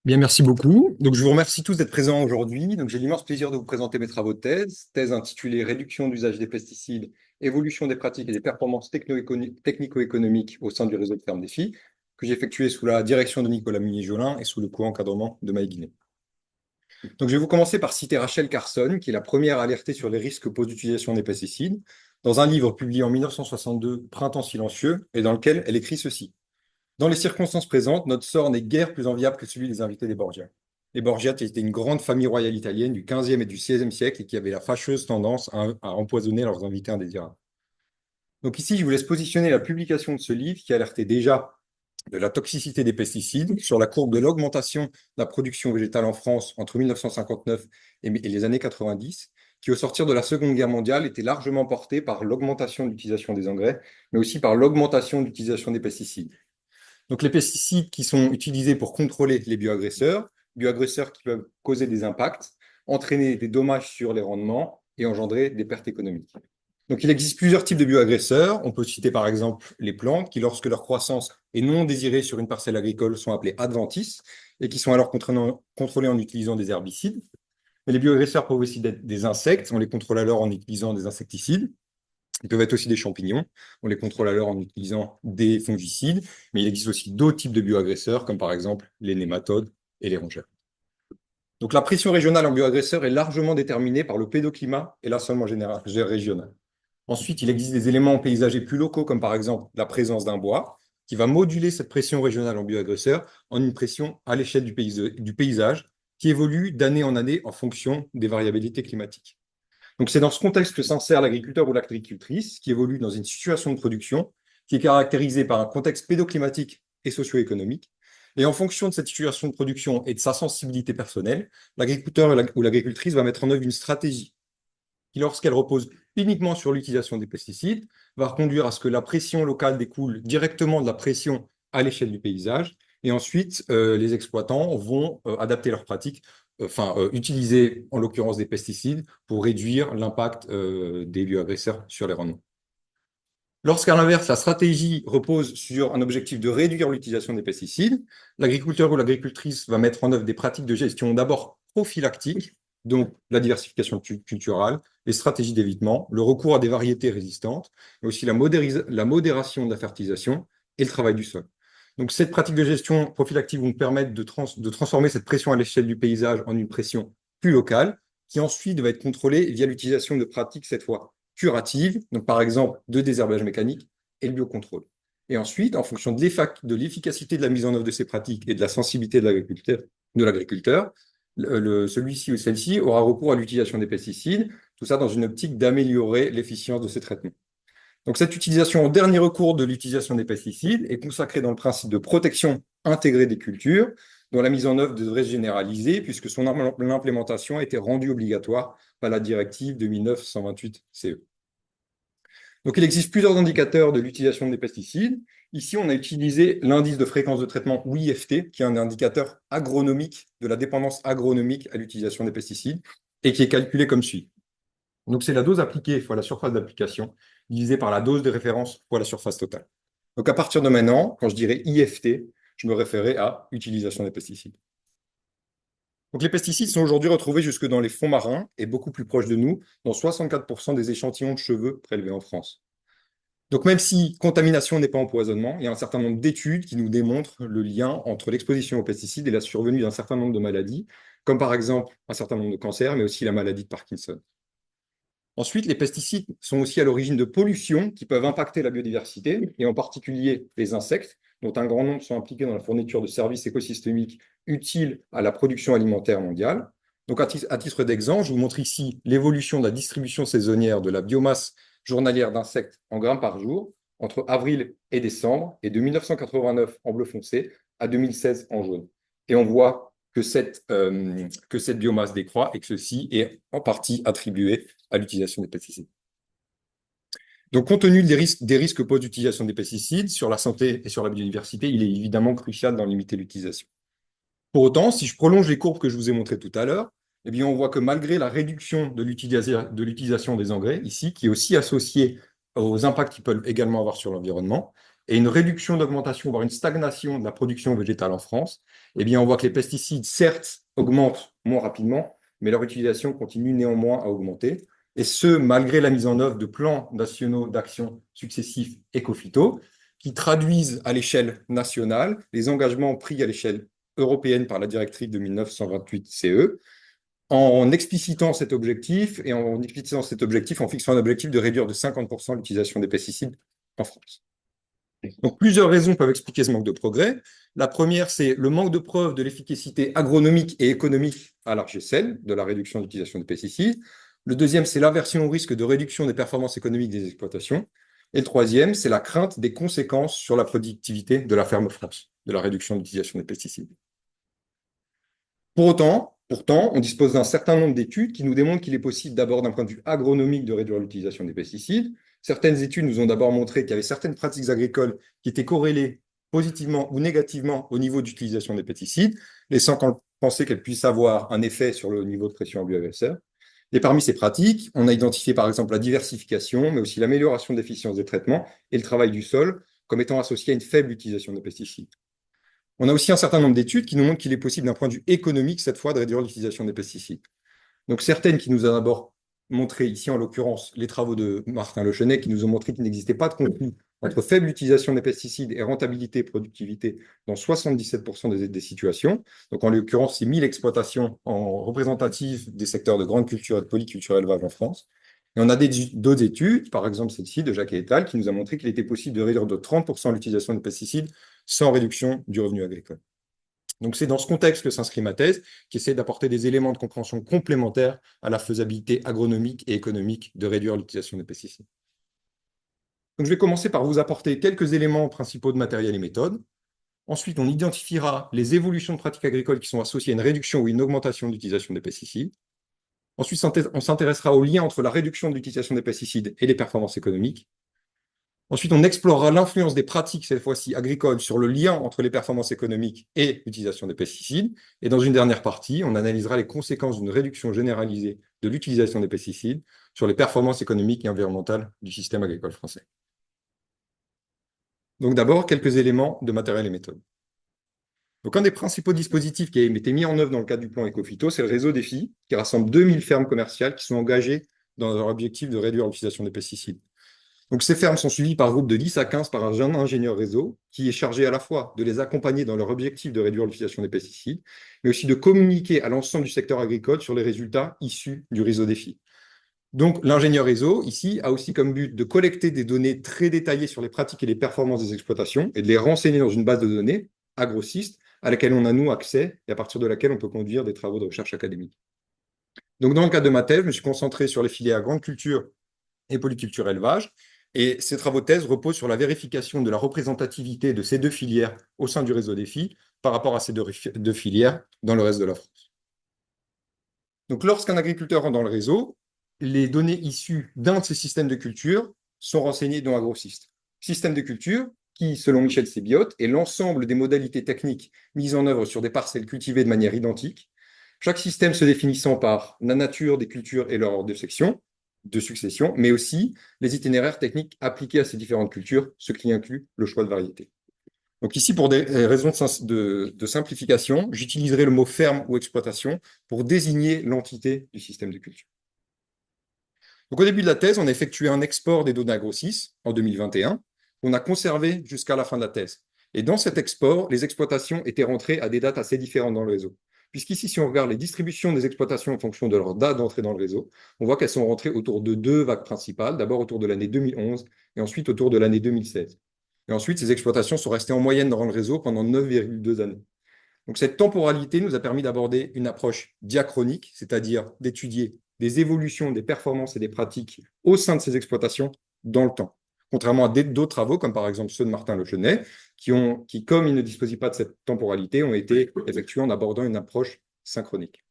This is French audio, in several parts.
Bien, merci beaucoup. Donc, je vous remercie tous d'être présents aujourd'hui. Donc, j'ai l'immense plaisir de vous présenter mes travaux de thèse intitulée Réduction d'usage des pesticides, évolution des pratiques et des performances technico-économiques au sein du réseau de ferme des filles, que j'ai effectué sous la direction de Nicolas Munier-Jolin et sous le co-encadrement de Maï Guinet. Donc, je vais vous commencer par citer Rachel Carson, qui est la première à alerter sur les risques que pose l'utilisation des pesticides, dans un livre publié en 1962, Printemps silencieux, et dans lequel elle écrit ceci. Dans les circonstances présentes, notre sort n'est guère plus enviable que celui des invités des Borgia. Les Borgia étaient une grande famille royale italienne du XVe et du XVIe siècle et qui avait la fâcheuse tendance à empoisonner leurs invités indésirables. Donc ici, je vous laisse positionner la publication de ce livre qui alertait déjà de la toxicité des pesticides sur la courbe de l'augmentation de la production végétale en France entre 1959 et les années 90, qui au sortir de la Seconde Guerre mondiale était largement portée par l'augmentation de l'utilisation des engrais, mais aussi par l'augmentation de l'utilisation des pesticides. Donc, les pesticides qui sont utilisés pour contrôler les bioagresseurs qui peuvent causer des impacts, entraîner des dommages sur les rendements et engendrer des pertes économiques. Donc, il existe plusieurs types de bioagresseurs. On peut citer par exemple les plantes qui, lorsque leur croissance est non désirée sur une parcelle agricole, sont appelées adventices et qui sont alors contrôlées en utilisant des herbicides. Mais les bioagresseurs peuvent aussi être des insectes. On les contrôle alors en utilisant des insecticides. Ils peuvent être aussi des champignons. On les contrôle alors en utilisant des fongicides, mais il existe aussi d'autres types de bioagresseurs, comme par exemple les nématodes et les rongeurs. Donc la pression régionale en bioagresseurs est largement déterminée par le pédoclimat et l'assolement régional. Ensuite, il existe des éléments paysagers plus locaux, comme par exemple la présence d'un bois, qui va moduler cette pression régionale en bioagresseurs en une pression à l'échelle du paysage, qui évolue d'année en année en fonction des variabilités climatiques. Donc, c'est dans ce contexte que s'insère l'agriculteur ou l'agricultrice qui évolue dans une situation de production qui est caractérisée par un contexte pédoclimatique et socio-économique. Et en fonction de cette situation de production et de sa sensibilité personnelle, l'agriculteur ou l'agricultrice va mettre en œuvre une stratégie qui, lorsqu'elle repose uniquement sur l'utilisation des pesticides, va conduire à ce que la pression locale découle directement de la pression à l'échelle du paysage. Et ensuite, les exploitants vont adapter leurs pratiques, utiliser en l'occurrence des pesticides pour réduire l'impact des bioagresseurs sur les rendements. Lorsqu'à l'inverse, la stratégie repose sur un objectif de réduire l'utilisation des pesticides, l'agriculteur ou l'agricultrice va mettre en œuvre des pratiques de gestion d'abord prophylactiques, donc la diversification culturelle, les stratégies d'évitement, le recours à des variétés résistantes, mais aussi la modération de la fertilisation et le travail du sol. Donc, cette pratique de gestion prophylactique vont permettre de transformer cette pression à l'échelle du paysage en une pression plus locale, qui ensuite va être contrôlée via l'utilisation de pratiques, cette fois curatives, donc par exemple de désherbage mécanique et le biocontrôle. Et ensuite, en fonction de l'efficacité de la mise en œuvre de ces pratiques et de la sensibilité de l'agriculteur, celui-ci ou celle-ci aura recours à l'utilisation des pesticides, tout ça dans une optique d'améliorer l'efficience de ces traitements. Donc cette utilisation en dernier recours de l'utilisation des pesticides est consacrée dans le principe de protection intégrée des cultures, dont la mise en œuvre devrait se généraliser, puisque son implémentation a été rendue obligatoire par la directive 2009-128-CE. Donc il existe plusieurs indicateurs de l'utilisation des pesticides. Ici, on a utilisé l'indice de fréquence de traitement, ou IFT, qui est un indicateur agronomique de la dépendance agronomique à l'utilisation des pesticides, et qui est calculé comme suit. Donc, c'est la dose appliquée fois la surface d'application divisée par la dose de référence fois la surface totale. Donc, à partir de maintenant, quand je dirais IFT, je me référais à utilisation des pesticides. Donc, les pesticides sont aujourd'hui retrouvés jusque dans les fonds marins et beaucoup plus proches de nous, dans 64% des échantillons de cheveux prélevés en France. Donc, même si contamination n'est pas empoisonnement, il y a un certain nombre d'études qui nous démontrent le lien entre l'exposition aux pesticides et la survenue d'un certain nombre de maladies, comme par exemple un certain nombre de cancers, mais aussi la maladie de Parkinson. Ensuite, les pesticides sont aussi à l'origine de pollutions qui peuvent impacter la biodiversité, et en particulier les insectes, dont un grand nombre sont impliqués dans la fourniture de services écosystémiques utiles à la production alimentaire mondiale. Donc, à titre d'exemple, je vous montre ici l'évolution de la distribution saisonnière de la biomasse journalière d'insectes en grammes par jour entre avril et décembre, et de 1989 en bleu foncé à 2016 en jaune. Et on voit que cette biomasse décroît et que ceci est en partie attribué à l'utilisation des pesticides. Donc, compte tenu des risques que pose l'utilisation des pesticides sur la santé et sur la biodiversité, il est évidemment crucial d'en limiter l'utilisation. Pour autant, si je prolonge les courbes que je vous ai montrées tout à l'heure, eh bien, on voit que malgré la réduction de l'utilisation des engrais, ici, qui est aussi associée aux impacts qu'ils peuvent également avoir sur l'environnement, et une réduction d'augmentation, voire une stagnation de la production végétale en France, eh bien, on voit que les pesticides, certes, augmentent moins rapidement, mais leur utilisation continue néanmoins à augmenter, et ce, malgré la mise en œuvre de plans nationaux d'action successifs éco-phyto, qui traduisent à l'échelle nationale les engagements pris à l'échelle européenne par la directive de 1928 CE, en explicitant cet objectif en fixant un objectif de réduire de 50% l'utilisation des pesticides en France. Donc, plusieurs raisons peuvent expliquer ce manque de progrès. La première, c'est le manque de preuves de l'efficacité agronomique et économique à large échelle de la réduction de l'utilisation des pesticides. Le deuxième, c'est l'aversion au risque de réduction des performances économiques des exploitations. Et le troisième, c'est la crainte des conséquences sur la productivité de la ferme France, de la réduction de l'utilisation des pesticides. Pourtant, on dispose d'un certain nombre d'études qui nous démontrent qu'il est possible d'abord d'un point de vue agronomique de réduire l'utilisation des pesticides. Certaines études nous ont d'abord montré qu'il y avait certaines pratiques agricoles qui étaient corrélées positivement ou négativement au niveau d'utilisation des pesticides, laissant penser qu'elles puissent avoir un effet sur le niveau de pression abus-agresseur. Et parmi ces pratiques, on a identifié par exemple la diversification, mais aussi l'amélioration de l'efficience des traitements et le travail du sol comme étant associés à une faible utilisation des pesticides. On a aussi un certain nombre d'études qui nous montrent qu'il est possible, d'un point de vue économique, cette fois, de réduire l'utilisation des pesticides. Donc, certaines qui nous ont d'abord montré, ici en l'occurrence, les travaux de Martin Le Chenet, qui nous ont montré qu'il n'existait pas de conflit entre faible utilisation des pesticides et rentabilité et productivité dans 77% des situations. Donc, en l'occurrence, c'est 1000 exploitations représentatives des secteurs de grande culture et de polyculture élevage en France. Et on a d'autres études, par exemple celle-ci de Jacques et al., qui nous a montré qu'il était possible de réduire de 30% l'utilisation des pesticides sans réduction du revenu agricole. Donc c'est dans ce contexte que s'inscrit ma thèse, qui essaie d'apporter des éléments de compréhension complémentaires à la faisabilité agronomique et économique de réduire l'utilisation des pesticides. Donc je vais commencer par vous apporter quelques éléments principaux de matériel et méthode. Ensuite, on identifiera les évolutions de pratiques agricoles qui sont associées à une réduction ou une augmentation de l'utilisation des pesticides. Ensuite, on s'intéressera au lien entre la réduction de l'utilisation des pesticides et les performances économiques. Ensuite, on explorera l'influence des pratiques, cette fois-ci agricoles, sur le lien entre les performances économiques et l'utilisation des pesticides. Et dans une dernière partie, on analysera les conséquences d'une réduction généralisée de l'utilisation des pesticides sur les performances économiques et environnementales du système agricole français. Donc d'abord, quelques éléments de matériel et méthode. Donc un des principaux dispositifs qui a été mis en œuvre dans le cadre du plan Ecophyto, c'est le réseau Défi, qui rassemble 2000 fermes commerciales qui sont engagées dans leur objectif de réduire l'utilisation des pesticides. Donc, ces fermes sont suivies par groupe de 10 à 15 par un jeune ingénieur réseau qui est chargé à la fois de les accompagner dans leur objectif de réduire l'utilisation des pesticides, mais aussi de communiquer à l'ensemble du secteur agricole sur les résultats issus du réseau Défi. Donc, l'ingénieur réseau, ici, a aussi comme but de collecter des données très détaillées sur les pratiques et les performances des exploitations et de les renseigner dans une base de données, AgroSyst, à laquelle on a, nous, accès et à partir de laquelle on peut conduire des travaux de recherche académique. Donc, dans le cadre de ma thèse, je me suis concentré sur les filières grande culture et polyculture élevage. Et ces travaux de thèse reposent sur la vérification de la représentativité de ces deux filières au sein du réseau Défi par rapport à ces deux filières dans le reste de la France. Donc, lorsqu'un agriculteur rentre dans le réseau, les données issues d'un de ces systèmes de culture sont renseignées dans AgroSyst. Système de culture qui, selon Michel Sébiote, est l'ensemble des modalités techniques mises en œuvre sur des parcelles cultivées de manière identique, chaque système se définissant par la nature des cultures et leur ordre de succession, mais aussi les itinéraires techniques appliqués à ces différentes cultures, ce qui inclut le choix de variété. Donc ici, pour des raisons de simplification, j'utiliserai le mot ferme ou exploitation pour désigner l'entité du système de culture. Donc au début de la thèse, on a effectué un export des données AgroSys en 2021, qu'on a conservé jusqu'à la fin de la thèse. Et dans cet export, les exploitations étaient rentrées à des dates assez différentes dans le réseau. Puisqu'ici, si on regarde les distributions des exploitations en fonction de leur date d'entrée dans le réseau, on voit qu'elles sont rentrées autour de deux vagues principales, d'abord autour de l'année 2011 et ensuite autour de l'année 2016. Et ensuite, ces exploitations sont restées en moyenne dans le réseau pendant 9,2 années. Donc cette temporalité nous a permis d'aborder une approche diachronique, c'est-à-dire d'étudier des évolutions des performances et des pratiques au sein de ces exploitations dans le temps. Contrairement à d'autres travaux, comme par exemple ceux de Martin Le Chenet, qui, comme ils ne disposaient pas de cette temporalité, ont été effectués en abordant une approche synchronique.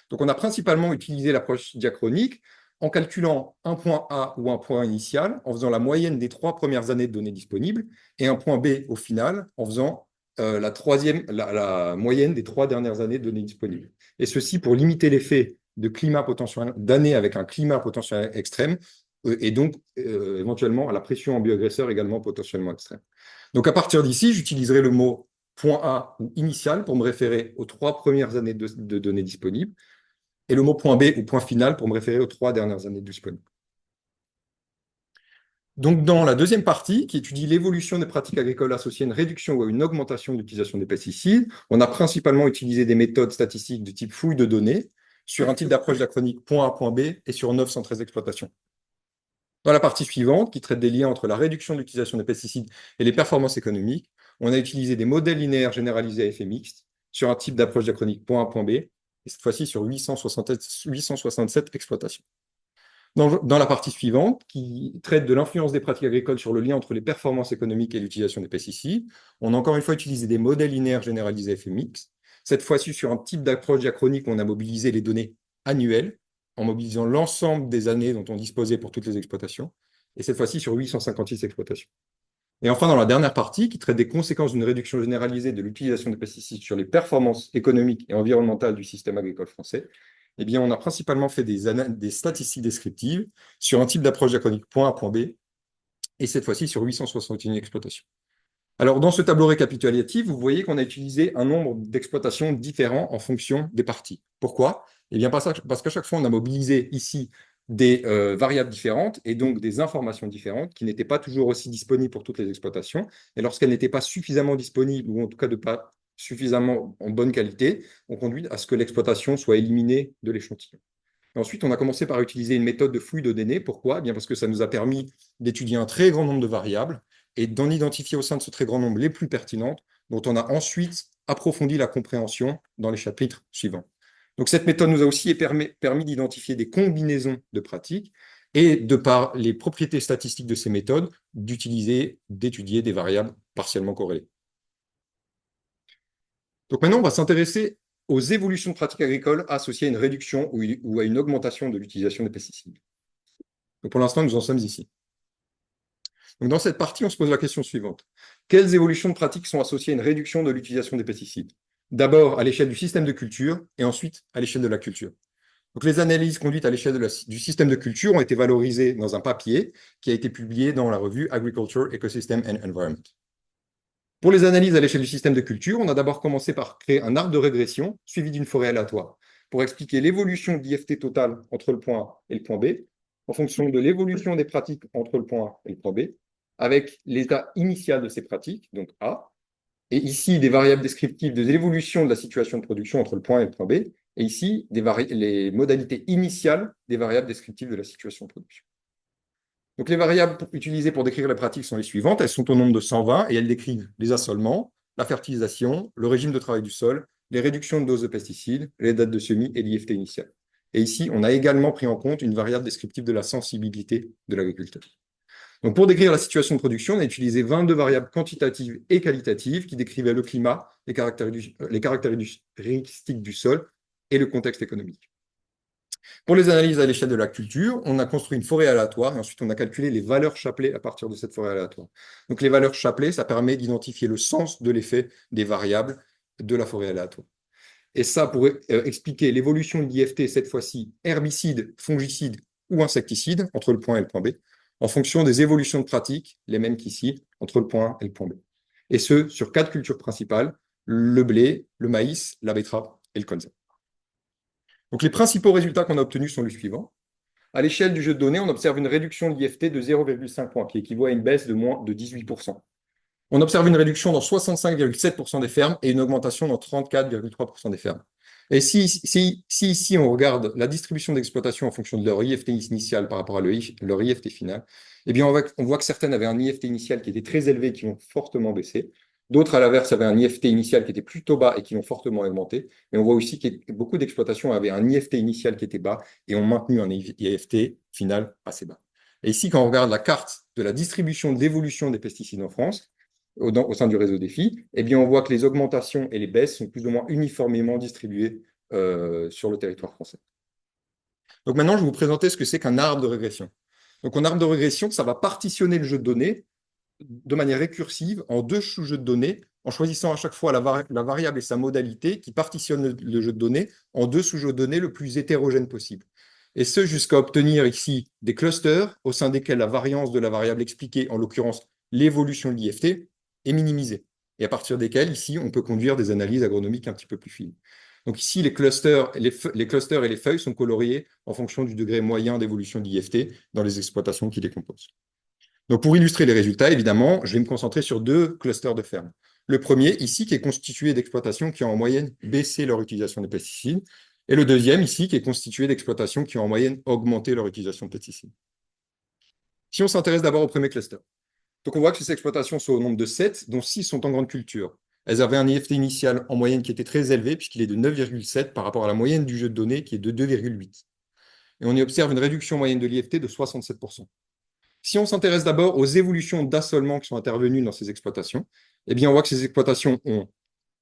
Donc on a principalement utilisé l'approche diachronique en calculant un point A ou un point initial, en faisant la moyenne des 3 premières années de données disponibles, et un point B au final, en faisant la moyenne des 3 dernières années de données disponibles. Et ceci pour limiter l'effet de climat potentiel d'années avec un climat potentiel extrême et donc éventuellement à la pression en bioagresseur également potentiellement extrême. Donc à partir d'ici, j'utiliserai le mot point A ou initial pour me référer aux 3 premières années de données disponibles, et le mot point B ou point final pour me référer aux 3 dernières années disponibles. Donc, dans la deuxième partie, qui étudie l'évolution des pratiques agricoles associées à une réduction ou à une augmentation de l'utilisation des pesticides, on a principalement utilisé des méthodes statistiques de type fouille de données sur un type d'approche diachronique point A, point B et sur 913 exploitations. Dans la partie suivante, qui traite des liens entre la réduction de l'utilisation des pesticides et les performances économiques, on a utilisé des modèles linéaires généralisés à effet mixte sur un type d'approche diachronique point A, point B, et cette fois-ci sur 867 exploitations. Dans la partie suivante, qui traite de l'influence des pratiques agricoles sur le lien entre les performances économiques et l'utilisation des pesticides, on a encore une fois utilisé des modèles linéaires généralisés à effet mixte, cette fois-ci sur un type d'approche diachronique où on a mobilisé les données annuelles, en mobilisant l'ensemble des années dont on disposait pour toutes les exploitations, et cette fois-ci sur 856 exploitations. Et enfin, dans la dernière partie, qui traite des conséquences d'une réduction généralisée de l'utilisation des pesticides sur les performances économiques et environnementales du système agricole français, eh bien, on a principalement fait des statistiques descriptives sur un type d'approche diachronique point A, point B, et cette fois-ci sur 861 exploitations. Alors, dans ce tableau récapitulatif, vous voyez qu'on a utilisé un nombre d'exploitations différents en fonction des parties. Pourquoi? Eh bien, parce qu'à chaque fois, on a mobilisé ici des variables différentes et donc des informations différentes qui n'étaient pas toujours aussi disponibles pour toutes les exploitations. Et lorsqu'elles n'étaient pas suffisamment disponibles, ou en tout cas de pas suffisamment en bonne qualité, on conduit à ce que l'exploitation soit éliminée de l'échantillon. Ensuite, on a commencé par utiliser une méthode de fouille de données. Pourquoi? Eh bien parce que ça nous a permis d'étudier un très grand nombre de variables et d'en identifier au sein de ce très grand nombre les plus pertinentes, dont on a ensuite approfondi la compréhension dans les chapitres suivants. Donc cette méthode nous a aussi permis d'identifier des combinaisons de pratiques et, de par les propriétés statistiques de ces méthodes, d'étudier des variables partiellement corrélées. Donc maintenant, on va s'intéresser aux évolutions de pratiques agricoles associées à une réduction ou à une augmentation de l'utilisation des pesticides. Donc pour l'instant, nous en sommes ici. Donc dans cette partie, on se pose la question suivante. Quelles évolutions de pratiques sont associées à une réduction de l'utilisation des pesticides? D'abord à l'échelle du système de culture et ensuite à l'échelle de la culture. Donc les analyses conduites à l'échelle du système de culture ont été valorisées dans un papier qui a été publié dans la revue Agriculture, Ecosystem and Environment. Pour les analyses à l'échelle du système de culture, on a d'abord commencé par créer un arbre de régression suivi d'une forêt aléatoire pour expliquer l'évolution d'IFT total entre le point A et le point B en fonction de l'évolution des pratiques entre le point A et le point B, avec l'état initial de ces pratiques, donc A, et ici des variables descriptives de l'évolution de la situation de production entre le point A et le point B, et ici les modalités initiales des variables descriptives de la situation de production. Donc les variables utilisées pour décrire les pratiques sont les suivantes. Elles sont au nombre de 120 et elles décrivent les assolements, la fertilisation, le régime de travail du sol, les réductions de doses de pesticides, les dates de semis et l'IFT initial. Et ici, on a également pris en compte une variable descriptive de la sensibilité de l'agriculteur. Donc pour décrire la situation de production, on a utilisé 22 variables quantitatives et qualitatives qui décrivaient le climat, les caractéristiques du sol et le contexte économique. Pour les analyses à l'échelle de la culture, on a construit une forêt aléatoire et ensuite on a calculé les valeurs Chapley à partir de cette forêt aléatoire. Donc les valeurs Chapley, ça permet d'identifier le sens de l'effet des variables de la forêt aléatoire. Et ça pourrait expliquer l'évolution de l'IFT, cette fois-ci herbicide, fongicide ou insecticide, entre le point A et le point B, en fonction des évolutions de pratiques, les mêmes qu'ici, entre le point A et le point B. Et ce, sur 4 cultures principales, le blé, le maïs, la betterave et le colza. Donc les principaux résultats qu'on a obtenus sont les suivants. À l'échelle du jeu de données, on observe une réduction de l'IFT de 0,5 points, qui équivaut à une baisse de moins de 18%. On observe une réduction dans 65,7% des fermes et une augmentation dans 34,3% des fermes. Et si ici on regarde la distribution d'exploitation en fonction de leur IFT initial par rapport à leur IFT final, eh bien on voit que certaines avaient un IFT initial qui était très élevé et qui ont fortement baissé. D'autres, à l'inverse, avaient un IFT initial qui était plutôt bas et qui ont fortement augmenté. Mais on voit aussi que beaucoup d'exploitations avaient un IFT initial qui était bas et ont maintenu un IFT final assez bas. Et ici, quand on regarde la carte de la distribution d'évolution des pesticides en France, au sein du réseau défi, eh bien, on voit que les augmentations et les baisses sont plus ou moins uniformément distribuées sur le territoire français. Donc maintenant, je vais vous présenter ce que c'est qu'un arbre de régression. Donc, un arbre de régression, ça va partitionner le jeu de données de manière récursive en 2 sous-jeux de données, en choisissant à chaque fois la variable et sa modalité qui partitionne le jeu de données en 2 sous-jeux de données le plus hétérogènes possible. et ce jusqu'à obtenir ici des clusters au sein desquels la variance de la variable expliquée, en l'occurrence l'évolution de l'IFT, est minimisée, et à partir desquels, ici, on peut conduire des analyses agronomiques un petit peu plus fines. Donc ici, les clusters, les clusters et les feuilles sont coloriés en fonction du degré moyen d'évolution de l'IFT dans les exploitations qui les composent. Donc pour illustrer les résultats, évidemment, je vais me concentrer sur deux clusters de fermes. Le premier, ici, qui est constitué d'exploitations qui ont en moyenne baissé leur utilisation des pesticides, et le deuxième, ici, qui est constitué d'exploitations qui ont en moyenne augmenté leur utilisation de pesticides. Si on s'intéresse d'abord au premier cluster, donc on voit que ces exploitations sont au nombre de 7, dont 6 sont en grande culture. Elles avaient un IFT initial en moyenne qui était très élevé, puisqu'il est de 9,7 par rapport à la moyenne du jeu de données, qui est de 2,8. Et on y observe une réduction moyenne de l'IFT de 67%. Si on s'intéresse d'abord aux évolutions d'assolement qui sont intervenues dans ces exploitations, eh bien, on voit que ces exploitations ont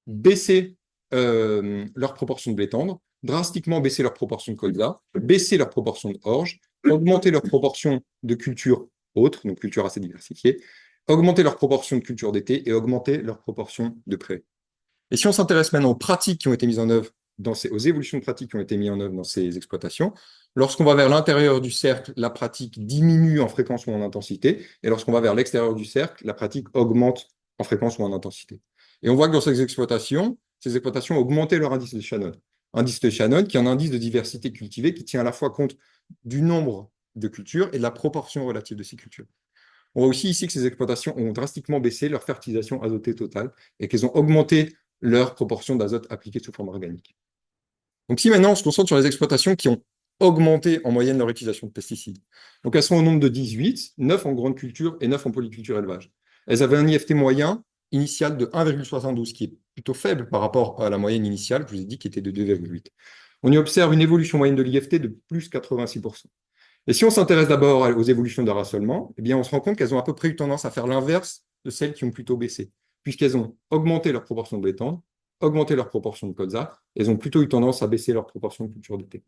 baissé leur proportion de blé tendre, drastiquement baissé leur proportion de colza, baissé leur proportion de orge, augmenté leur proportion de cultures autres, donc cultures assez diversifiées, augmenté leur proportion de cultures d'été et augmenté leur proportion de prairies. Et si on s'intéresse maintenant aux pratiques qui ont été mises en œuvre, aux évolutions de pratiques qui ont été mises en œuvre dans ces exploitations, lorsqu'on va vers l'intérieur du cercle, la pratique diminue en fréquence ou en intensité, et lorsqu'on va vers l'extérieur du cercle, la pratique augmente en fréquence ou en intensité. Et on voit que dans ces exploitations ont augmenté leur indice de Shannon. Indice de Shannon qui est un indice de diversité cultivée qui tient à la fois compte du nombre de cultures et de la proportion relative de ces cultures. On voit aussi ici que ces exploitations ont drastiquement baissé leur fertilisation azotée totale et qu'elles ont augmenté leur proportion d'azote appliquée sous forme organique. Donc si maintenant on se concentre sur les exploitations qui ont augmenté en moyenne leur utilisation de pesticides, donc elles sont au nombre de 18, 9 en grande culture et 9 en polyculture élevage. Elles avaient un IFT moyen initial de 1,72, qui est plutôt faible par rapport à la moyenne initiale, que je vous ai dit, qui était de 2,8. On y observe une évolution moyenne de l'IFT de plus 86%. Et si on s'intéresse d'abord aux évolutions de rassolement, eh bien on se rend compte qu'elles ont à peu près eu tendance à faire l'inverse de celles qui ont plutôt baissé, puisqu'elles ont augmenté leur proportion de blé tendre, augmenté leur proportion de colza, elles ont plutôt eu tendance à baisser leur proportion de culture d'été.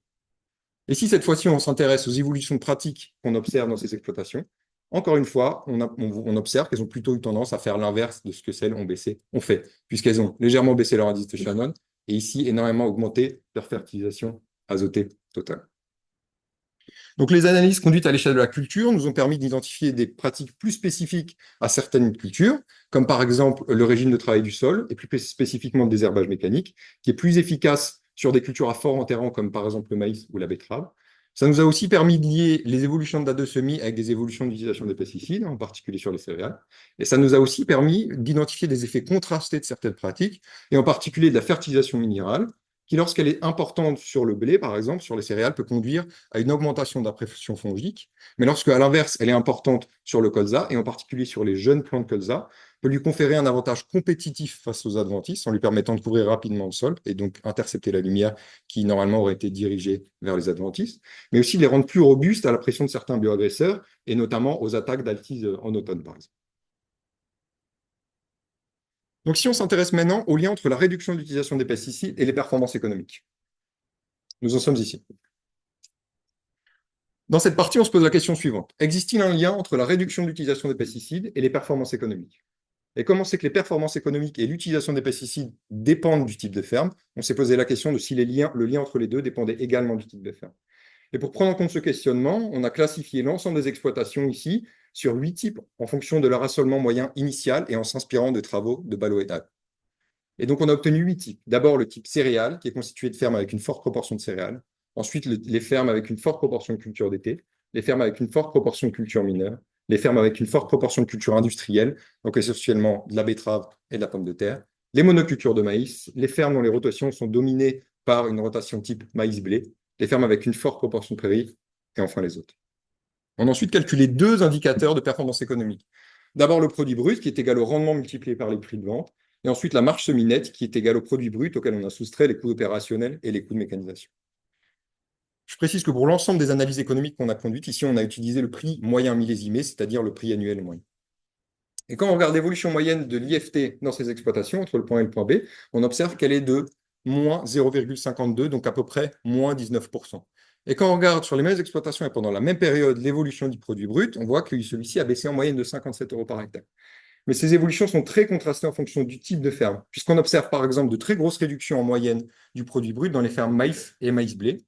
Et si cette fois-ci on s'intéresse aux évolutions pratiques qu'on observe dans ces exploitations, encore une fois, on observe qu'elles ont plutôt eu tendance à faire l'inverse de ce que celles ont fait, puisqu'elles ont légèrement baissé leur indice de Shannon et ici énormément augmenté leur fertilisation azotée totale. Donc, les analyses conduites à l'échelle de la culture nous ont permis d'identifier des pratiques plus spécifiques à certaines cultures, comme par exemple le régime de travail du sol, et plus spécifiquement le désherbage mécanique, qui est plus efficace sur des cultures à fort enterrant, comme par exemple le maïs ou la betterave. Ça nous a aussi permis de lier les évolutions de la semis avec des évolutions d'utilisation des pesticides, en particulier sur les céréales. Et ça nous a aussi permis d'identifier des effets contrastés de certaines pratiques, et en particulier de la fertilisation minérale, qui, lorsqu'elle est importante sur le blé, par exemple, sur les céréales, peut conduire à une augmentation de la pression fongique. Mais lorsque, à l'inverse, elle est importante sur le colza, et en particulier sur les jeunes plants de colza, peut lui conférer un avantage compétitif face aux adventices en lui permettant de couvrir rapidement le sol et donc intercepter la lumière qui, normalement, aurait été dirigée vers les adventices, mais aussi de les rendre plus robustes à la pression de certains bioagresseurs et notamment aux attaques d'altise en automne, par exemple. Donc, si on s'intéresse maintenant au lien entre la réduction de l'utilisation des pesticides et les performances économiques, nous en sommes ici. Dans cette partie, on se pose la question suivante. Existe-t-il un lien entre la réduction de l'utilisation des pesticides et les performances économiques? Et comment c'est que les performances économiques et l'utilisation des pesticides dépendent du type de ferme? On s'est posé la question de si le lien entre les deux dépendait également du type de ferme. Et pour prendre en compte ce questionnement, on a classifié l'ensemble des exploitations ici sur 8 types en fonction de leur assolement moyen initial et en s'inspirant de travaux de Ballot et Dahl. Et donc, on a obtenu 8 types. D'abord, le type céréales, qui est constitué de fermes avec une forte proportion de céréales. Ensuite, les fermes avec une forte proportion de culture d'été. Les fermes avec une forte proportion de culture mineure. Les fermes avec une forte proportion de culture industrielle, donc essentiellement de la betterave et de la pomme de terre. Les monocultures de maïs. Les fermes dont les rotations sont dominées par une rotation type maïs-blé. Les fermes avec une forte proportion de prairies. Et enfin, les autres. On a ensuite calculé 2 indicateurs de performance économique. D'abord, le produit brut, qui est égal au rendement multiplié par les prix de vente. Et ensuite, la marge semi-nette, qui est égale au produit brut auquel on a soustrait les coûts opérationnels et les coûts de mécanisation. Je précise que pour l'ensemble des analyses économiques qu'on a conduites, ici, on a utilisé le prix moyen millésimé, c'est-à-dire le prix annuel moyen. Et quand on regarde l'évolution moyenne de l'IFT dans ces exploitations, entre le point A et le point B, on observe qu'elle est de moins 0,52, donc à peu près moins 19%. Et quand on regarde sur les mêmes exploitations et pendant la même période l'évolution du produit brut, on voit que celui-ci a baissé en moyenne de 57 euros par hectare. Mais ces évolutions sont très contrastées en fonction du type de ferme, puisqu'on observe par exemple de très grosses réductions en moyenne du produit brut dans les fermes maïs et maïs-blé.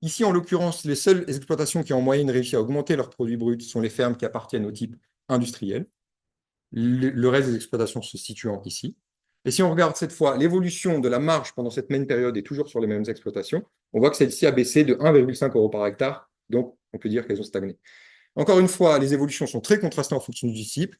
Ici, en l'occurrence, les seules exploitations qui ont en moyenne réussi à augmenter leurs produits bruts sont les fermes qui appartiennent au type industriel. Le reste des exploitations se situant ici. Et si on regarde cette fois l'évolution de la marge pendant cette même période et toujours sur les mêmes exploitations, on voit que celle-ci a baissé de 1,5 € par hectare, donc on peut dire qu'elles ont stagné. Encore une fois, les évolutions sont très contrastées en fonction du type,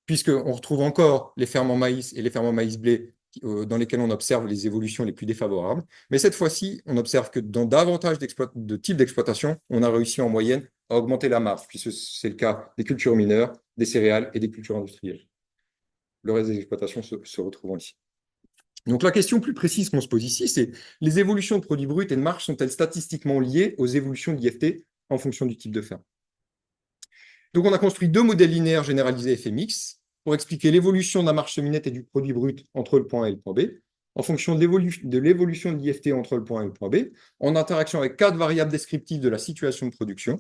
puisqu'on retrouve encore les fermes en maïs et les fermes en maïs-blé dans lesquelles on observe les évolutions les plus défavorables. Mais cette fois-ci, on observe que dans davantage de types d'exploitation, on a réussi en moyenne à augmenter la marge, puisque c'est le cas des cultures mineures, des céréales et des cultures industrielles. Le reste des exploitations se retrouvant ici. Donc la question plus précise qu'on se pose ici, c'est les évolutions de produits bruts et de marge sont-elles statistiquement liées aux évolutions d'IFT en fonction du type de ferme? Donc on a construit deux modèles linéaires généralisés FMX pour expliquer l'évolution de la marge semi-nette et du produit brut entre le point A et le point B, en fonction de l'évolution de l'IFT entre le point A et le point B, en interaction avec quatre variables descriptives de la situation de production.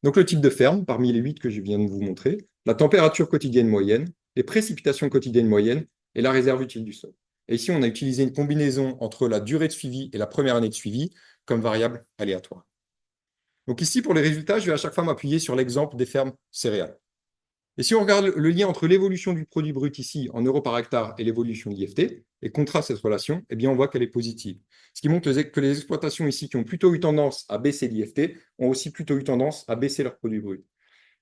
Donc le type de ferme, parmi les 8 que je viens de vous montrer, la température quotidienne moyenne, les précipitations quotidiennes moyennes et la réserve utile du sol. Et ici, on a utilisé une combinaison entre la durée de suivi et la première année de suivi comme variable aléatoire. Donc ici, pour les résultats, je vais à chaque fois m'appuyer sur l'exemple des fermes céréales. Et si on regarde le lien entre l'évolution du produit brut ici en euros par hectare et l'évolution de l'IFT, et contraste cette relation, eh bien on voit qu'elle est positive. Ce qui montre que les exploitations ici qui ont plutôt eu tendance à baisser l'IFT ont aussi plutôt eu tendance à baisser leur produit brut.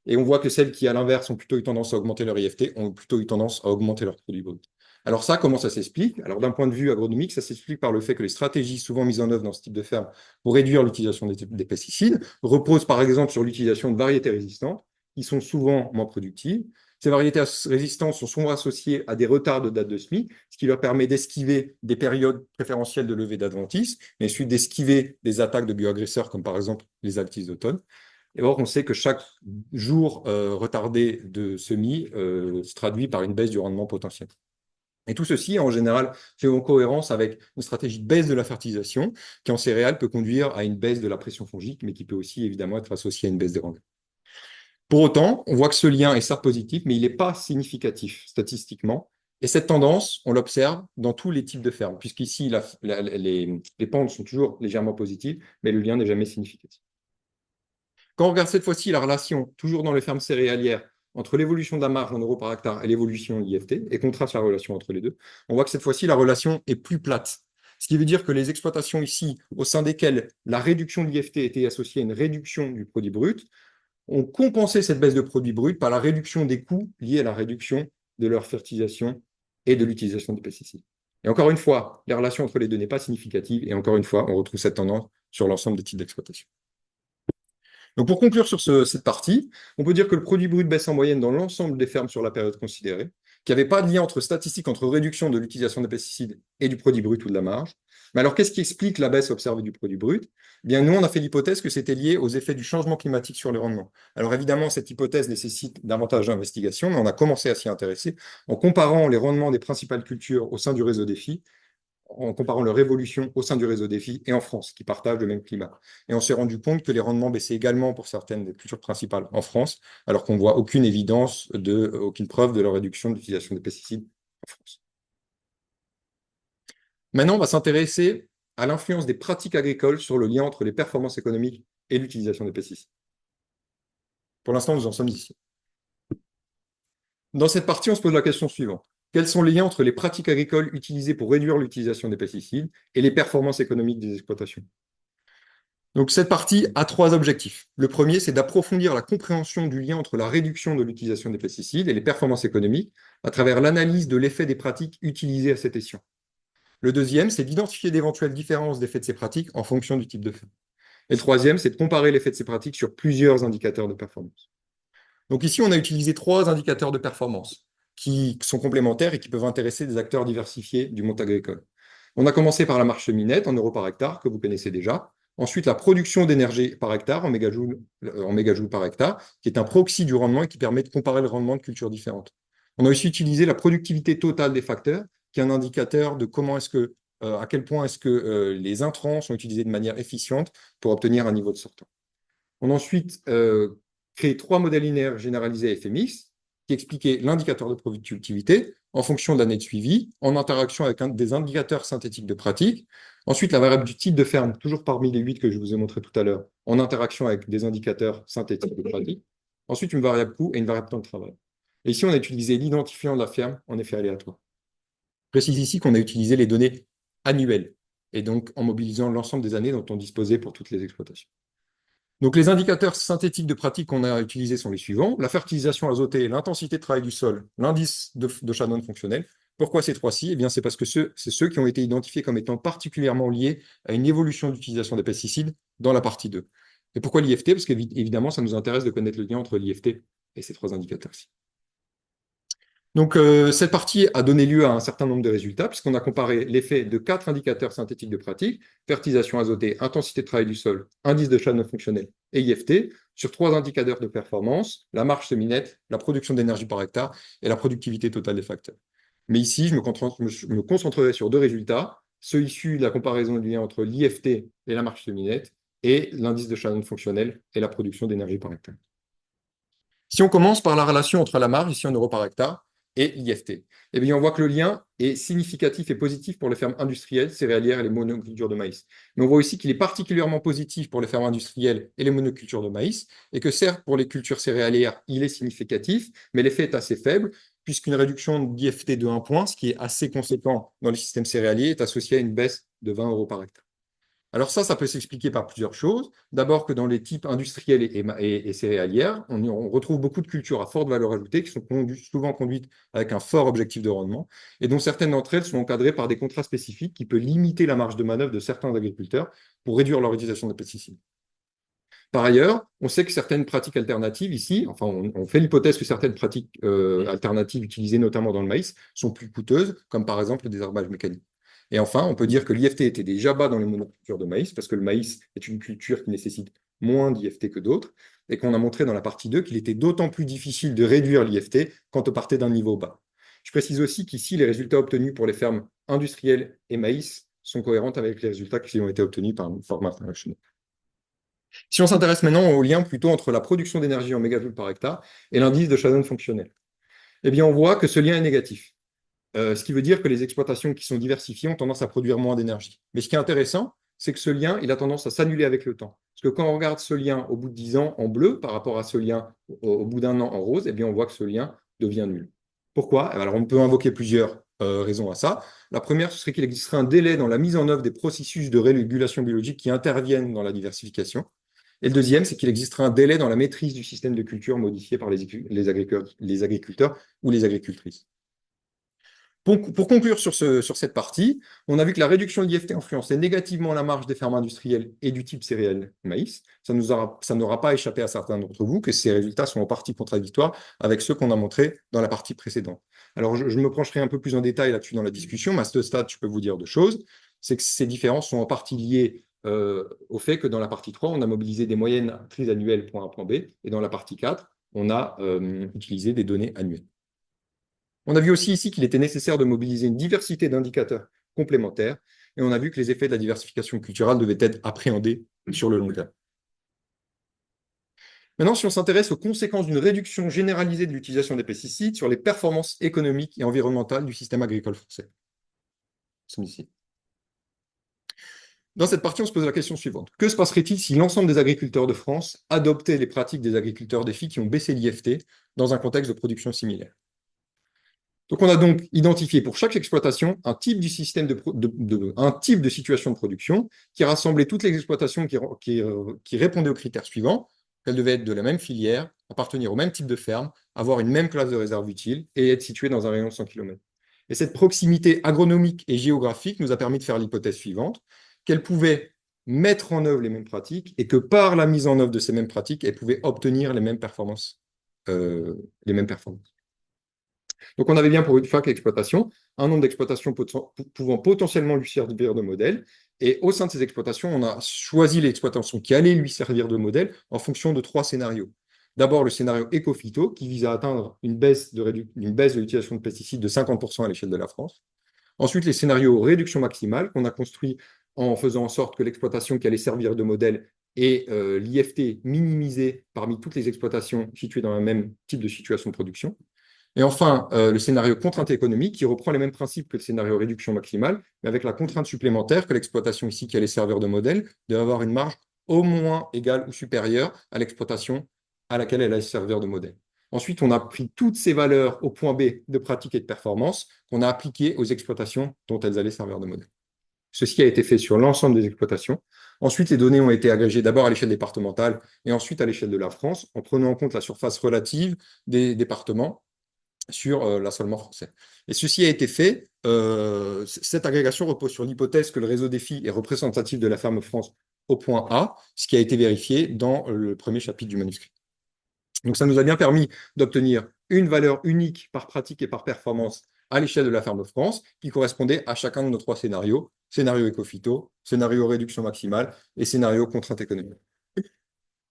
Et on voit que celles qui, à l'inverse, ont plutôt eu tendance à augmenter leur IFT ont plutôt eu tendance à augmenter leur produit brut. Alors ça, comment ça s'explique? Alors d'un point de vue agronomique, ça s'explique par le fait que les stratégies souvent mises en œuvre dans ce type de ferme pour réduire l'utilisation des pesticides reposent par exemple sur l'utilisation de variétés résistantes qui sont souvent moins productives. Ces variétés résistantes sont souvent associées à des retards de date de semis, ce qui leur permet d'esquiver des périodes préférentielles de levée d'adventice, mais ensuite d'esquiver des attaques de bioagresseurs comme par exemple les altises d'automne. Et or, on sait que chaque jour retardé de semis se traduit par une baisse du rendement potentiel. Et tout ceci, en général, fait en cohérence avec une stratégie de baisse de la fertilisation, qui en céréales peut conduire à une baisse de la pression fongique, mais qui peut aussi évidemment être associée à une baisse des rendements. Pour autant, on voit que ce lien est certes positif, mais il n'est pas significatif statistiquement. Et cette tendance, on l'observe dans tous les types de fermes, puisqu'ici, les pentes sont toujours légèrement positives, mais le lien n'est jamais significatif. Quand on regarde cette fois-ci la relation, toujours dans les fermes céréalières, entre l'évolution de la marge en euros par hectare et l'évolution de l'IFT, et contraste la relation entre les deux, on voit que cette fois-ci, la relation est plus plate. Ce qui veut dire que les exploitations ici, au sein desquelles la réduction de l'IFT était associée à une réduction du produit brut, ont compensé cette baisse de produit brut par la réduction des coûts liés à la réduction de leur fertilisation et de l'utilisation des pesticides. Et encore une fois, la relation entre les deux n'est pas significative, et encore une fois, on retrouve cette tendance sur l'ensemble des types d'exploitation. Donc pour conclure sur cette partie, on peut dire que le produit brut baisse en moyenne dans l'ensemble des fermes sur la période considérée, qu'il n'y avait pas de lien statistique entre réduction de l'utilisation des pesticides et du produit brut ou de la marge. Mais alors qu'est-ce qui explique la baisse observée du produit brut? Eh bien, nous, on a fait l'hypothèse que c'était lié aux effets du changement climatique sur les rendements. Alors évidemment, cette hypothèse nécessite davantage d'investigation, mais on a commencé à s'y intéresser en comparant les rendements des principales cultures au sein du réseau défi, en comparant leur évolution au sein du réseau défi et en France, qui partagent le même climat. Et on s'est rendu compte que les rendements baissaient également pour certaines des cultures principales en France, alors qu'on ne voit aucune évidence, aucune preuve de leur réduction de l'utilisation des pesticides en France. Maintenant, on va s'intéresser à l'influence des pratiques agricoles sur le lien entre les performances économiques et l'utilisation des pesticides. Pour l'instant, nous en sommes ici. Dans cette partie, on se pose la question suivante. Quels sont les liens entre les pratiques agricoles utilisées pour réduire l'utilisation des pesticides et les performances économiques des exploitations? Donc cette partie a trois objectifs. Le premier, c'est d'approfondir la compréhension du lien entre la réduction de l'utilisation des pesticides et les performances économiques à travers l'analyse de l'effet des pratiques utilisées à cet escient. Le deuxième, c'est d'identifier d'éventuelles différences d'effets de ces pratiques en fonction du type de ferme. Et le troisième, c'est de comparer l'effet de ces pratiques sur plusieurs indicateurs de performance. Donc ici, on a utilisé trois indicateurs de performance qui sont complémentaires et qui peuvent intéresser des acteurs diversifiés du monde agricole. On a commencé par la marge semi-nette en euros par hectare, que vous connaissez déjà. Ensuite, la production d'énergie par hectare en mégajoules par hectare, qui est un proxy du rendement et qui permet de comparer le rendement de cultures différentes. On a aussi utilisé la productivité totale des facteurs, qui est un indicateur de à quel point est-ce que les intrants sont utilisés de manière efficiente pour obtenir un niveau de sortant. On a ensuite créé trois modèles linéaires généralisés FMX qui expliquaient l'indicateur de productivité en fonction de l'année de suivi, en interaction avec des indicateurs synthétiques de pratique, Ensuite, la variable du type de ferme, toujours parmi les 8 que je vous ai montré tout à l'heure, en interaction avec des indicateurs synthétiques de pratique. Ensuite, une variable coût et une variable temps de travail. Et ici, on a utilisé l'identifiant de la ferme en effet aléatoire. Je précise ici qu'on a utilisé les données annuelles, et donc en mobilisant l'ensemble des années dont on disposait pour toutes les exploitations. Donc les indicateurs synthétiques de pratique qu'on a utilisés sont les suivants: la fertilisation azotée, l'intensité de travail du sol, l'indice de Shannon fonctionnel. Pourquoi ces trois-ci? Eh bien, c'est parce que c'est ceux qui ont été identifiés comme étant particulièrement liés à une évolution d'utilisation des pesticides dans la partie 2. Et pourquoi l'IFT? Parce qu'évidemment, ça nous intéresse de connaître le lien entre l'IFT et ces trois indicateurs-ci. Donc, cette partie a donné lieu à un certain nombre de résultats, puisqu'on a comparé l'effet de 4 indicateurs synthétiques de pratique: fertilisation azotée, intensité de travail du sol, indice de Shannon fonctionnel et IFT, sur 3 indicateurs de performance: la marge semi-nette, la production d'énergie par hectare et la productivité totale des facteurs. Mais ici, je me concentrerai sur 2 résultats, ceux issus de la comparaison du lien entre l'IFT et la marge semi-nette, et l'indice de Shannon fonctionnel et la production d'énergie par hectare. Si on commence par la relation entre la marge, ici en euros par hectare, et l'IFT, eh bien, on voit que le lien est significatif et positif pour les fermes industrielles, céréalières et les monocultures de maïs. Mais on voit aussi qu'il est particulièrement positif pour les fermes industrielles et les monocultures de maïs, et que certes, pour les cultures céréalières, il est significatif, mais l'effet est assez faible, puisqu'une réduction d'IFT de 1 point, ce qui est assez conséquent dans les systèmes céréaliers, est associée à une baisse de 20 euros par hectare. Alors ça peut s'expliquer par plusieurs choses. D'abord que dans les types industriels et céréalières, on retrouve beaucoup de cultures à forte valeur ajoutée qui sont souvent conduites avec un fort objectif de rendement, et dont certaines d'entre elles sont encadrées par des contrats spécifiques qui peuvent limiter la marge de manœuvre de certains agriculteurs pour réduire leur utilisation de pesticides. Par ailleurs, on sait que certaines pratiques alternatives ici, enfin on fait l'hypothèse que certaines pratiques alternatives utilisées notamment dans le maïs sont plus coûteuses, comme par exemple le désherbage mécanique. Et enfin, on peut dire que l'IFT était déjà bas dans les monocultures de maïs, parce que le maïs est une culture qui nécessite moins d'IFT que d'autres, et qu'on a montré dans la partie 2 qu'il était d'autant plus difficile de réduire l'IFT quand on partait d'un niveau bas. Je précise aussi qu'ici, les résultats obtenus pour les fermes industrielles et maïs sont cohérents avec les résultats qui ont été obtenus par Farm International. Si on s'intéresse maintenant au lien plutôt entre la production d'énergie en mégajoules par hectare et l'indice de Shannon fonctionnel, eh bien on voit que ce lien est négatif. Ce qui veut dire que les exploitations qui sont diversifiées ont tendance à produire moins d'énergie. Mais ce qui est intéressant, c'est que ce lien, il a tendance à s'annuler avec le temps. Parce que quand on regarde ce lien au bout de 10 ans en bleu par rapport à ce lien au bout d'un an en rose, eh bien on voit que ce lien devient nul. Pourquoi? Alors on peut invoquer plusieurs raisons à ça. La première, ce serait qu'il existerait un délai dans la mise en œuvre des processus de régulation biologique qui interviennent dans la diversification. Et le deuxième, c'est qu'il existerait un délai dans la maîtrise du système de culture modifié par les agriculteurs ou les agricultrices. Pour conclure sur cette partie, on a vu que la réduction de l'IFT influençait négativement la marge des fermes industrielles et du type céréales maïs. Ça n'aura pas échappé à certains d'entre vous que ces résultats sont en partie contradictoires avec ceux qu'on a montrés dans la partie précédente. Alors, je me pencherai un peu plus en détail là-dessus dans la discussion, mais à ce stade, je peux vous dire deux choses. C'est que ces différences sont en partie liées au fait que dans la partie 3, on a mobilisé des moyennes trisannuelles point A, point B, et dans la partie 4, on a utilisé des données annuelles. On a vu aussi ici qu'il était nécessaire de mobiliser une diversité d'indicateurs complémentaires, et on a vu que les effets de la diversification culturelle devaient être appréhendés sur le long terme. Maintenant, si on s'intéresse aux conséquences d'une réduction généralisée de l'utilisation des pesticides sur les performances économiques et environnementales du système agricole français. Ici. Dans cette partie, on se pose la question suivante. Que se passerait-il si l'ensemble des agriculteurs de France adoptaient les pratiques des agriculteurs défis qui ont baissé l'IFT dans un contexte de production similaire? Donc, on a donc identifié pour chaque exploitation un type du système un type de situation de production qui rassemblait toutes les exploitations qui répondaient aux critères suivants. Elles devaient être de la même filière, appartenir au même type de ferme, avoir une même classe de réserve utile et être situées dans un rayon de 100 km. Et cette proximité agronomique et géographique nous a permis de faire l'hypothèse suivante, qu'elles pouvaient mettre en œuvre les mêmes pratiques et que par la mise en œuvre de ces mêmes pratiques, elles pouvaient obtenir les mêmes performances. Donc, on avait bien pour chaque exploitation un nombre d'exploitations pouvant potentiellement lui servir de modèle. Et au sein de ces exploitations, on a choisi l'exploitation qui allait lui servir de modèle en fonction de 3 scénarios. D'abord, le scénario éco-phyto qui vise à atteindre une baisse de l'utilisation de pesticides de 50% à l'échelle de la France. Ensuite, les scénarios réduction maximale qu'on a construits en faisant en sorte que l'exploitation qui allait servir de modèle ait l'IFT minimisé parmi toutes les exploitations situées dans le même type de situation de production. Et enfin, le scénario contrainte économique qui reprend les mêmes principes que le scénario réduction maximale, mais avec la contrainte supplémentaire que l'exploitation ici, qui est les serveurs de modèle, doit avoir une marge au moins égale ou supérieure à l'exploitation à laquelle elle a les serveurs de modèle. Ensuite, on a pris toutes ces valeurs au point B de pratique et de performance qu'on a appliquées aux exploitations dont elles allaient serveurs de modèle. Ceci a été fait sur l'ensemble des exploitations. Ensuite, les données ont été agrégées d'abord à l'échelle départementale et ensuite à l'échelle de la France, en prenant en compte la surface relative des départements sur l'assolement français. Et ceci a été fait, cette agrégation repose sur l'hypothèse que le réseau défi est représentatif de la ferme France au point A, ce qui a été vérifié dans le premier chapitre du manuscrit. Donc ça nous a bien permis d'obtenir une valeur unique par pratique et par performance à l'échelle de la ferme France, qui correspondait à chacun de nos trois scénarios, scénario éco-phyto, scénario réduction maximale et scénario contrainte économique.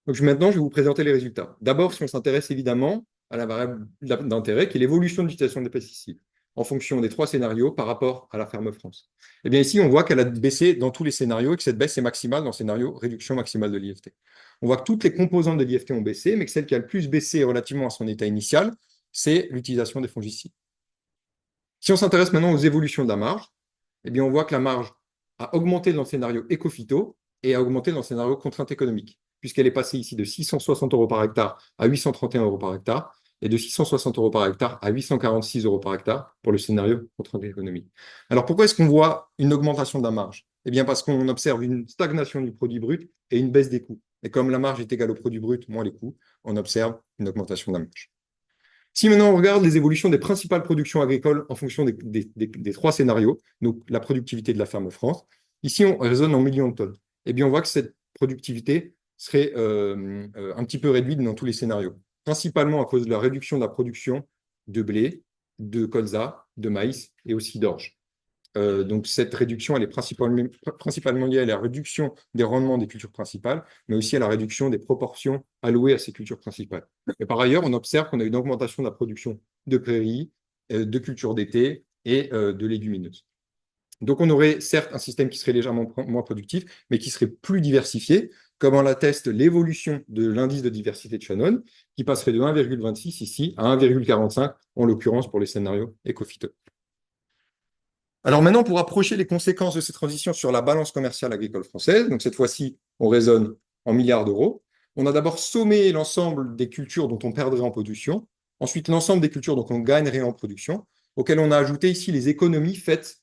Donc maintenant, je vais vous présenter les résultats. D'abord, si on s'intéresse évidemment à la variable d'intérêt, qui est l'évolution de l'utilisation des pesticides, en fonction des trois scénarios par rapport à la ferme France. Eh bien ici, on voit qu'elle a baissé dans tous les scénarios et que cette baisse est maximale dans le scénario réduction maximale de l'IFT. On voit que toutes les composantes de l'IFT ont baissé, mais que celle qui a le plus baissé relativement à son état initial, c'est l'utilisation des fongicides. Si on s'intéresse maintenant aux évolutions de la marge, eh bien on voit que la marge a augmenté dans le scénario éco-phyto et a augmenté dans le scénario contrainte économique, puisqu'elle est passée ici de 660 euros par hectare à 831 euros par hectare, et de 660 euros par hectare à 846 euros par hectare pour le scénario contrainte économique. Alors pourquoi est-ce qu'on voit une augmentation de la marge? Eh bien parce qu'on observe une stagnation du produit brut et une baisse des coûts. Et comme la marge est égale au produit brut moins les coûts, on observe une augmentation de la marge. Si maintenant on regarde les évolutions des principales productions agricoles en fonction des trois scénarios, donc la productivité de la ferme France, ici on raisonne en millions de tonnes. Eh bien on voit que cette productivité serait un petit peu réduite dans tous les scénarios, principalement à cause de la réduction de la production de blé, de colza, de maïs et aussi d'orge. Donc cette réduction, elle est principalement liée à la réduction des rendements des cultures principales, mais aussi à la réduction des proportions allouées à ces cultures principales. Et par ailleurs, on observe qu'on a une augmentation de la production de prairies, de cultures d'été et de légumineuses. Donc on aurait certes un système qui serait légèrement moins productif, mais qui serait plus diversifié, comme en l'atteste l'évolution de l'indice de diversité de Shannon, qui passerait de 1,26 ici à 1,45, en l'occurrence pour les scénarios éco-phyto. Alors maintenant, pour approcher les conséquences de ces transitions sur la balance commerciale agricole française, donc cette fois-ci, on raisonne en milliards d'euros. On a d'abord sommé l'ensemble des cultures dont on perdrait en production, ensuite l'ensemble des cultures dont on gagnerait en production, auxquelles on a ajouté ici les économies faites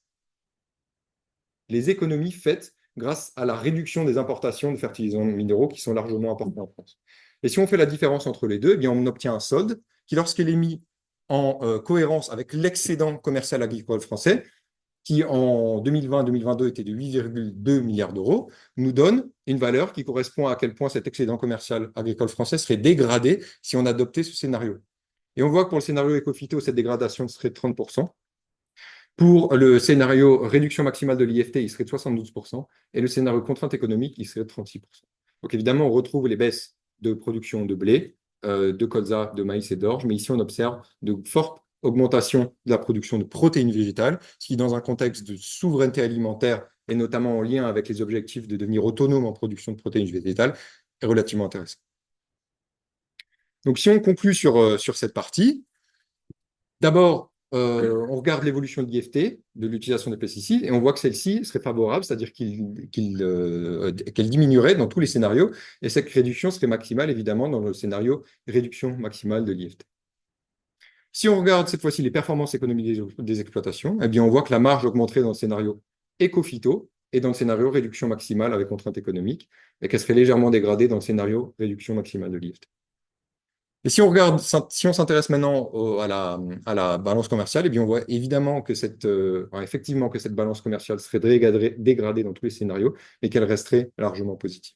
grâce à la réduction des importations de fertilisants minéraux qui sont largement importés en France. Et si on fait la différence entre les deux, eh bien on obtient un solde qui, lorsqu'il est mis en cohérence avec l'excédent commercial agricole français, qui en 2020-2022 était de 8,2 milliards d'euros, nous donne une valeur qui correspond à quel point cet excédent commercial agricole français serait dégradé si on adoptait ce scénario. Et on voit que pour le scénario éco-phyto, cette dégradation serait de 30%. Pour le scénario réduction maximale de l'IFT, il serait de 72%. Et le scénario contrainte économique, il serait de 36%. Donc évidemment, on retrouve les baisses de production de blé, de colza, de maïs et d'orge, mais ici on observe de fortes augmentation de la production de protéines végétales, ce qui, dans un contexte de souveraineté alimentaire, et notamment en lien avec les objectifs de devenir autonome en production de protéines végétales, est relativement intéressant. Donc, si on conclut sur cette partie, d'abord, on regarde l'évolution de l'IFT, de l'utilisation des pesticides, et on voit que celle-ci serait favorable, c'est-à-dire qu'elle diminuerait dans tous les scénarios, et cette réduction serait maximale, évidemment, dans le scénario réduction maximale de l'IFT. Si on regarde cette fois-ci les performances économiques des exploitations, eh bien on voit que la marge augmenterait dans le scénario éco-phyto et dans le scénario réduction maximale avec contrainte économique, et qu'elle serait légèrement dégradée dans le scénario réduction maximale de l'IFT. Et si on regarde, si on s'intéresse maintenant à la balance commerciale, eh bien on voit évidemment que effectivement que cette balance commerciale serait dégradée dans tous les scénarios et qu'elle resterait largement positive.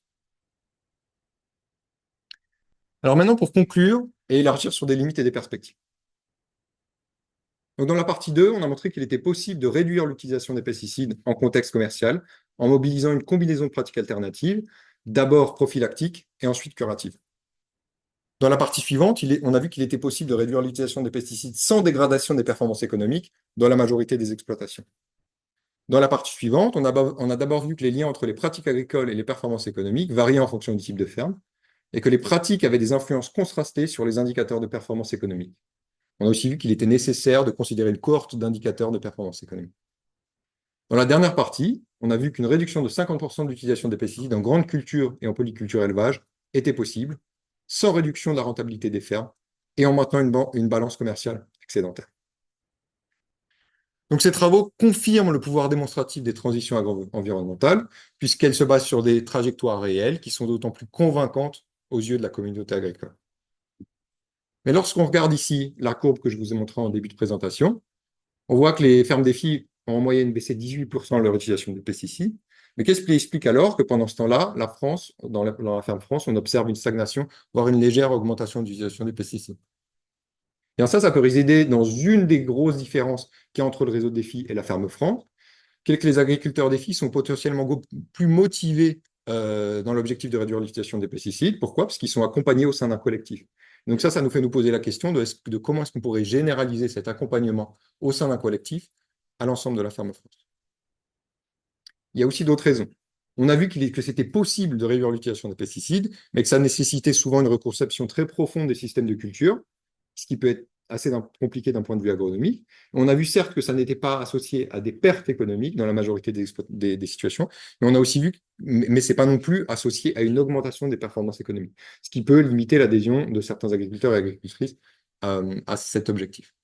Alors maintenant, pour conclure et élargir sur des limites et des perspectives. Donc, dans la partie 2, on a montré qu'il était possible de réduire l'utilisation des pesticides en contexte commercial en mobilisant une combinaison de pratiques alternatives, d'abord prophylactiques et ensuite curatives. Dans la partie suivante, on a vu qu'il était possible de réduire l'utilisation des pesticides sans dégradation des performances économiques dans la majorité des exploitations. Dans la partie suivante, on a d'abord vu que les liens entre les pratiques agricoles et les performances économiques variaient en fonction du type de ferme et que les pratiques avaient des influences contrastées sur les indicateurs de performance économique. On a aussi vu qu'il était nécessaire de considérer une cohorte d'indicateurs de performance économique. Dans la dernière partie, on a vu qu'une réduction de 50% de l'utilisation des pesticides en grande culture et en polyculture élevage était possible, sans réduction de la rentabilité des fermes et en maintenant une balance commerciale excédentaire. Donc ces travaux confirment le pouvoir démonstratif des transitions environnementales, puisqu'elles se basent sur des trajectoires réelles qui sont d'autant plus convaincantes aux yeux de la communauté agricole. Mais lorsqu'on regarde ici la courbe que je vous ai montrée en début de présentation, on voit que les fermes défis ont en moyenne baissé 18% leur utilisation de pesticides. Mais qu'est-ce qui explique alors que pendant ce temps-là, la France, dans la ferme France, on observe une stagnation, voire une légère augmentation d'utilisation des pesticides? Et ça peut résider dans une des grosses différences qu'il y a entre le réseau défi et la ferme France, qui est que les agriculteurs défis sont potentiellement plus motivés dans l'objectif de réduire l'utilisation des pesticides. Pourquoi? Parce qu'ils sont accompagnés au sein d'un collectif. Donc ça nous fait nous poser la question de comment est-ce qu'on pourrait généraliser cet accompagnement au sein d'un collectif à l'ensemble de la ferme France. Il y a aussi d'autres raisons. On a vu que c'était possible de réduire l'utilisation des pesticides, mais que ça nécessitait souvent une reconception très profonde des systèmes de culture, ce qui peut être assez compliqué d'un point de vue agronomique. On a vu certes que ça n'était pas associé à des pertes économiques dans la majorité des situations, mais on a aussi vu, mais ce n'est pas non plus associé à une augmentation des performances économiques, ce qui peut limiter l'adhésion de certains agriculteurs et agricultrices à cet objectif.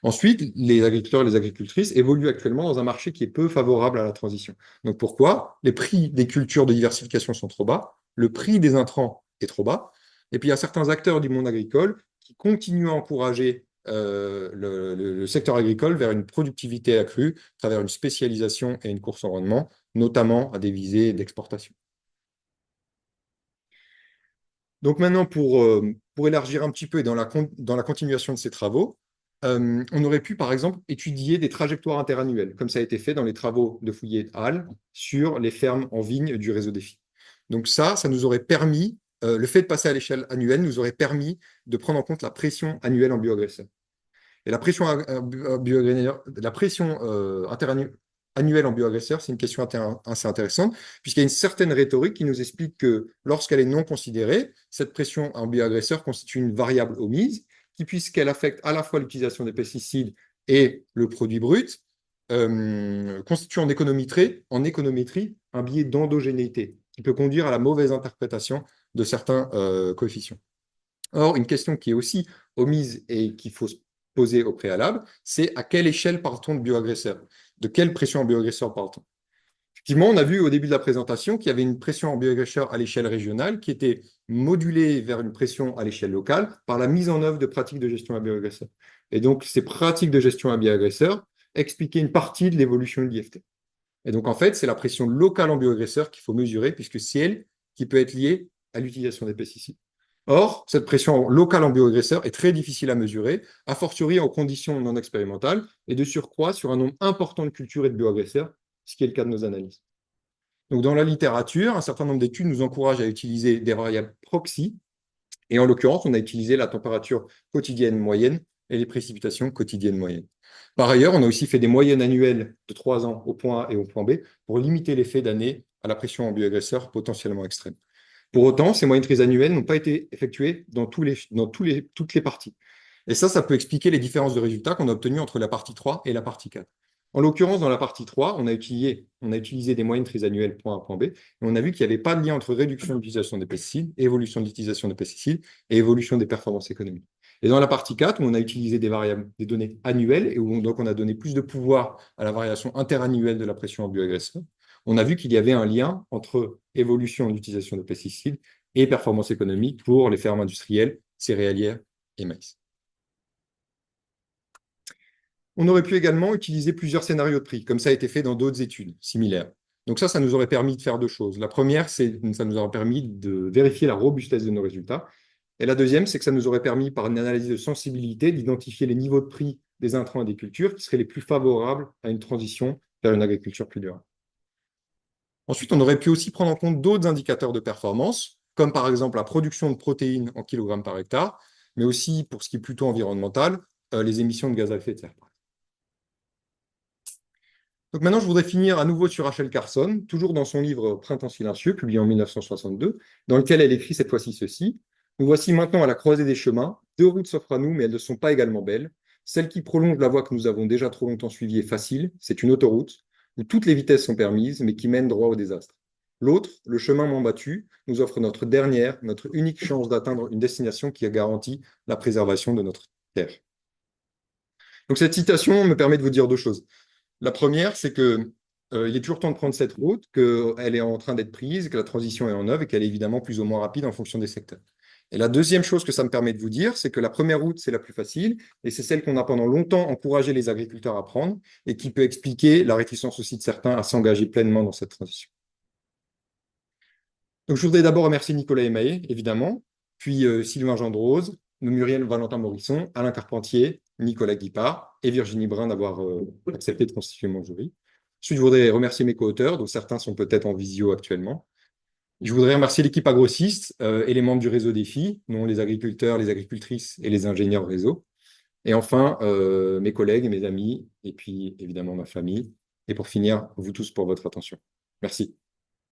Ensuite, les agriculteurs et les agricultrices évoluent actuellement dans un marché qui est peu favorable à la transition. Donc pourquoi? Les prix des cultures de diversification sont trop bas, le prix des intrants est trop bas, et puis il y a certains acteurs du monde agricole qui continuent à encourager le secteur agricole vers une productivité accrue à travers une spécialisation et une course en rendement, notamment à des visées d'exportation. Donc maintenant, pour élargir un petit peu et dans la continuation de ces travaux, on aurait pu, par exemple, étudier des trajectoires interannuelles, comme ça a été fait dans les travaux de Fouillé et al. Sur les fermes en vigne du réseau défi. Donc ça nous aurait permis, le fait de passer à l'échelle annuelle nous aurait permis de prendre en compte la pression annuelle en bioagresseurs. Et la pression, annuelle en bioagresseurs, c'est une question assez intéressante, puisqu'il y a une certaine rhétorique qui nous explique que lorsqu'elle est non considérée, cette pression en bioagresseurs constitue une variable omise, qui, puisqu'elle affecte à la fois l'utilisation des pesticides et le produit brut, constitue en économétrie un biais d'endogénéité, qui peut conduire à la mauvaise interprétation de certains coefficients. Or, une question qui est aussi omise et qu'il faut se poser au préalable, c'est à quelle échelle parle-t-on de bioagresseurs? De quelle pression en bioagresseurs parle-t-on? Effectivement, on a vu au début de la présentation qu'il y avait une pression en bioagresseurs à l'échelle régionale qui était modulée vers une pression à l'échelle locale par la mise en œuvre de pratiques de gestion à bioagresseurs. Et donc, ces pratiques de gestion à bioagresseurs expliquaient une partie de l'évolution de l'IFT. Et donc, en fait, c'est la pression locale en bioagresseurs qu'il faut mesurer, puisque c'est elle qui peut être liée à l'utilisation des pesticides. Or, cette pression locale en bioagresseurs est très difficile à mesurer, a fortiori en conditions non expérimentales, et de surcroît sur un nombre important de cultures et de bioagresseurs, ce qui est le cas de nos analyses. Donc, dans la littérature, un certain nombre d'études nous encouragent à utiliser des variables proxy, et en l'occurrence, on a utilisé la température quotidienne moyenne et les précipitations quotidiennes moyennes. Par ailleurs, on a aussi fait des moyennes annuelles de 3 ans au point A et au point B pour limiter l'effet d'année à la pression en bioagresseurs potentiellement extrême. Pour autant, ces moyennes trisannuelles n'ont pas été effectuées dans toutes les parties. Et ça peut expliquer les différences de résultats qu'on a obtenues entre la partie 3 et la partie 4. En l'occurrence, dans la partie 3, on a utilisé des moyennes trisannuelles point A, point B, et on a vu qu'il n'y avait pas de lien entre réduction de l'utilisation des pesticides, évolution de l'utilisation des pesticides et évolution des performances économiques. Et dans la partie 4, où on a utilisé des variables, des données annuelles, et où donc on a donné plus de pouvoir à la variation interannuelle de la pression en bioagresseurs, on a vu qu'il y avait un lien entre évolution de l'utilisation de pesticides et performance économique pour les fermes industrielles, céréalières et maïs. On aurait pu également utiliser plusieurs scénarios de prix, comme ça a été fait dans d'autres études similaires. Donc ça nous aurait permis de faire deux choses. La première, c'est que ça nous aurait permis de vérifier la robustesse de nos résultats. Et la deuxième, c'est que ça nous aurait permis, par une analyse de sensibilité, d'identifier les niveaux de prix des intrants et des cultures qui seraient les plus favorables à une transition vers une agriculture plus durable. Ensuite, on aurait pu aussi prendre en compte d'autres indicateurs de performance, comme par exemple la production de protéines en kilogrammes par hectare, mais aussi, pour ce qui est plutôt environnemental, les émissions de gaz à effet de serre. Donc maintenant, je voudrais finir à nouveau sur Rachel Carson, toujours dans son livre Printemps silencieux, publié en 1962, dans lequel elle écrit cette fois-ci ceci. Nous voici maintenant à la croisée des chemins. Deux routes s'offrent à nous, mais elles ne sont pas également belles. Celle qui prolonge la voie que nous avons déjà trop longtemps suivie est facile, c'est une autoroute où toutes les vitesses sont permises, mais qui mène droit au désastre. L'autre, le chemin moins battu, nous offre notre dernière, notre unique chance d'atteindre une destination qui a garanti la préservation de notre Terre. Donc cette citation me permet de vous dire deux choses. La première, c'est que il est toujours temps de prendre cette route, qu'elle est en train d'être prise, que la transition est en œuvre et qu'elle est évidemment plus ou moins rapide en fonction des secteurs. Et la deuxième chose que ça me permet de vous dire, c'est que la première route, c'est la plus facile et c'est celle qu'on a pendant longtemps encouragé les agriculteurs à prendre et qui peut expliquer la réticence aussi de certains à s'engager pleinement dans cette transition. Donc, je voudrais d'abord remercier Nicolas Emaé, évidemment, puis Sylvain Gendrose, Muriel Valentin Morisson, Alain Carpentier, Nicolas Guipard et Virginie Brun d'avoir accepté de constituer mon jury. Ensuite, je voudrais remercier mes co-auteurs, dont certains sont peut-être en visio actuellement. Je voudrais remercier l'équipe agrociste et les membres du réseau Défi, dont les agriculteurs, les agricultrices et les ingénieurs réseau. Et enfin, mes collègues et mes amis, et puis évidemment ma famille. Et pour finir, vous tous pour votre attention. Merci.